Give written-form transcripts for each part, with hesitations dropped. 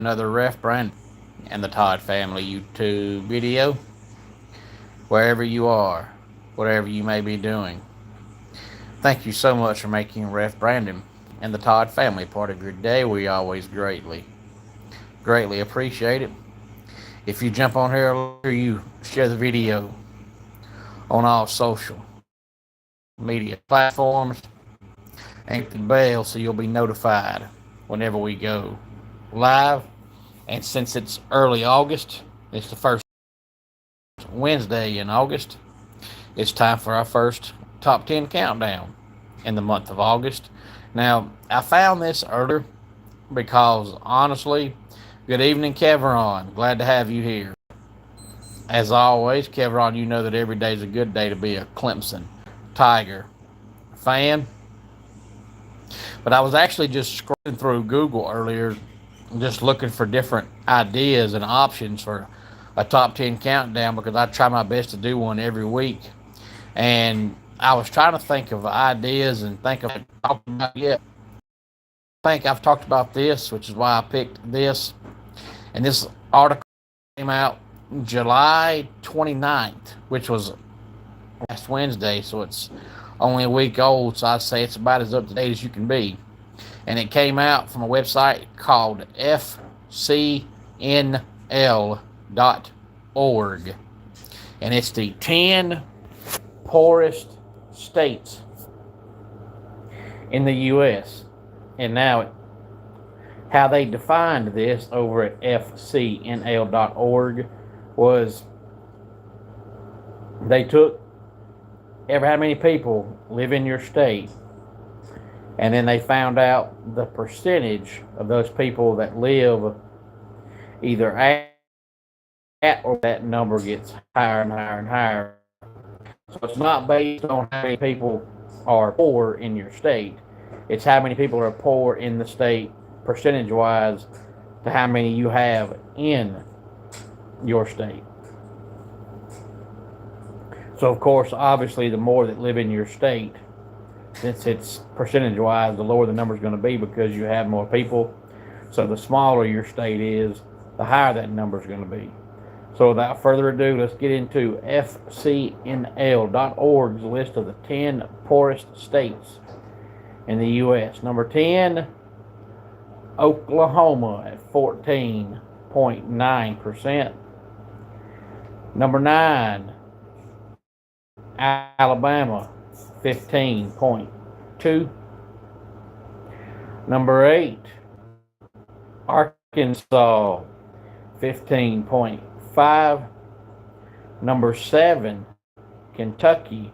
another Ref Brandon and the Todd Family YouTube video. Wherever you are, whatever you may be doing, thank you so much for making Ref Brandon and the Todd Family part of your day. We always greatly appreciate it. If you jump on here later, you share the video on all social media platforms and hit the bell so you'll be notified whenever we go live. And since it's early August, it's the first Wednesday in August, it's time for our first top 10 countdown in the month of August. Now, I found this earlier because honestly, good evening, Kevron. Glad to have you here. As always, Kevron, you know that every day is a good day to be a Clemson Tiger fan. But I was actually just scrolling through Google earlier, just looking for different ideas and options for a top 10 countdown because I try my best to do one every week. And I was trying to think of ideas and think of talking about yet. I think I've talked about this, which is why I picked this. And this article came out July 29th, which was last Wednesday, so it's only a week old, so I'd say it's about as up to date as you can be. And it came out from a website called FCNL.org. And it's the 10 poorest states in the U.S. And now, how they defined this over at FCNL.org was they took how many people live in your state, and then they found out the percentage of those people that live either at or that number gets higher and higher and higher. So it's not based on how many people are poor in your state. It's how many people are poor in the state percentage-wise to how many you have in your state. So, of course, obviously, the more that live in your state, since it's percentage-wise, the lower the number is going to be because you have more people. So the smaller your state is, the higher that number is going to be. So without further ado, let's get into FCNL.org's list of the 10 poorest states in the U.S. Number 10, Oklahoma at 14.9%. Number 9, Alabama, 15.2. Number 8, Arkansas, 15.5. Number 7, Kentucky,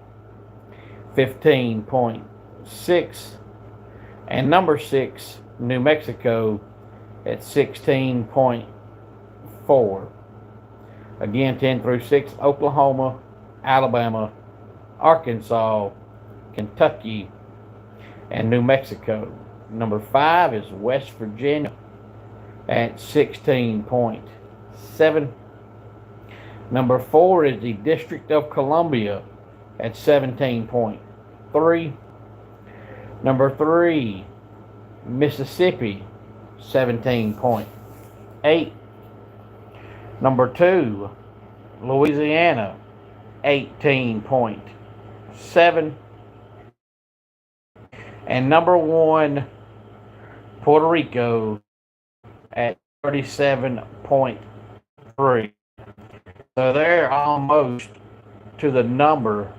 15.6. And number 6, New Mexico at 16.4. Again, 10 through 6, Oklahoma, Alabama, Arkansas, Kentucky, and New Mexico. Number 5 is West Virginia at 16.7. Number 4 is the District of Columbia at 17.3. Number 3, Mississippi, 17.8. Number 2, Louisiana, 18.7. And number 1, Puerto Rico at 37.3. So they're almost to the number,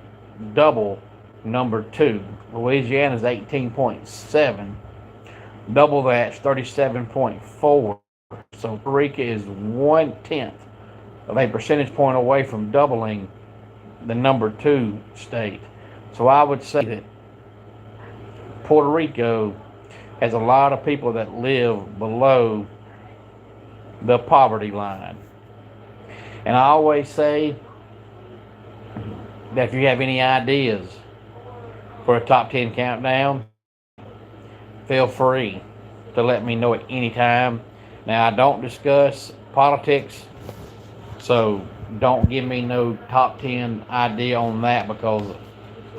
double number 2. Louisiana's 18.7. Double that's 37.4. So Puerto Rico is 1/10 of a percentage point away from doubling the number 2 state. So I would say that Puerto Rico has a lot of people that live below the poverty line. And I always say that if you have any ideas for a top 10 countdown, feel free to let me know at any time. Now, I don't discuss politics, so don't give me no top 10 idea on that because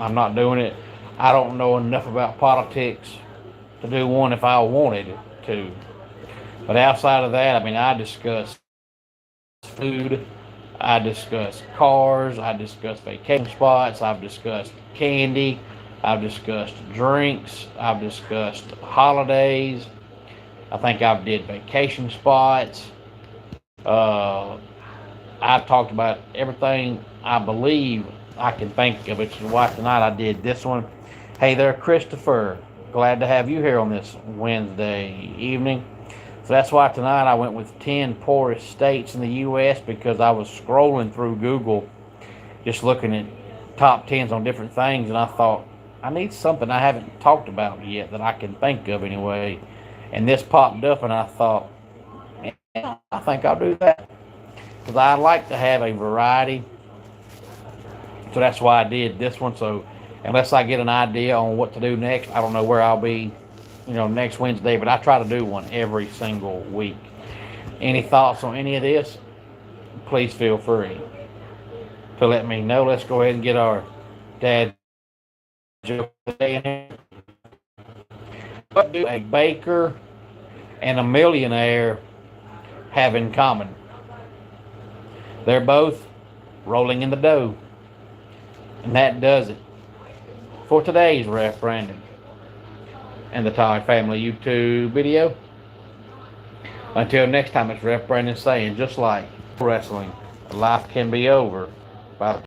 I'm not doing it. I don't know enough about politics to do one if I wanted to. But outside of that, I mean, I discuss food, I discuss cars, I discuss vacation spots, I've discussed candy, I've discussed drinks, I've discussed holidays. I think I've did vacation spots. Uh, I've talked about everything I believe I can think of, which is why tonight I did this one. Hey there, Christopher. Glad to have you here on this Wednesday evening. So that's why tonight I went with 10 poorest states in the U.S. because I was scrolling through Google just looking at top 10s on different things, and I thought, I need something I haven't talked about yet that I can think of anyway. And this popped up, and I thought, yeah, I think I'll do that because I like to have a variety. So that's why I did this one. So unless I get an idea on what to do next, I don't know where I'll be, next Wednesday. But I try to do one every single week. Any thoughts on any of this? Please feel free to let me know. Let's go ahead and get our dad joke today in here. What do a baker and a millionaire have in common? They're both rolling in the dough. And that does it for today's Ref Brandon and the Todd Family YouTube video. Until next time, it's Ref Brandon saying, just like wrestling, life can be over by the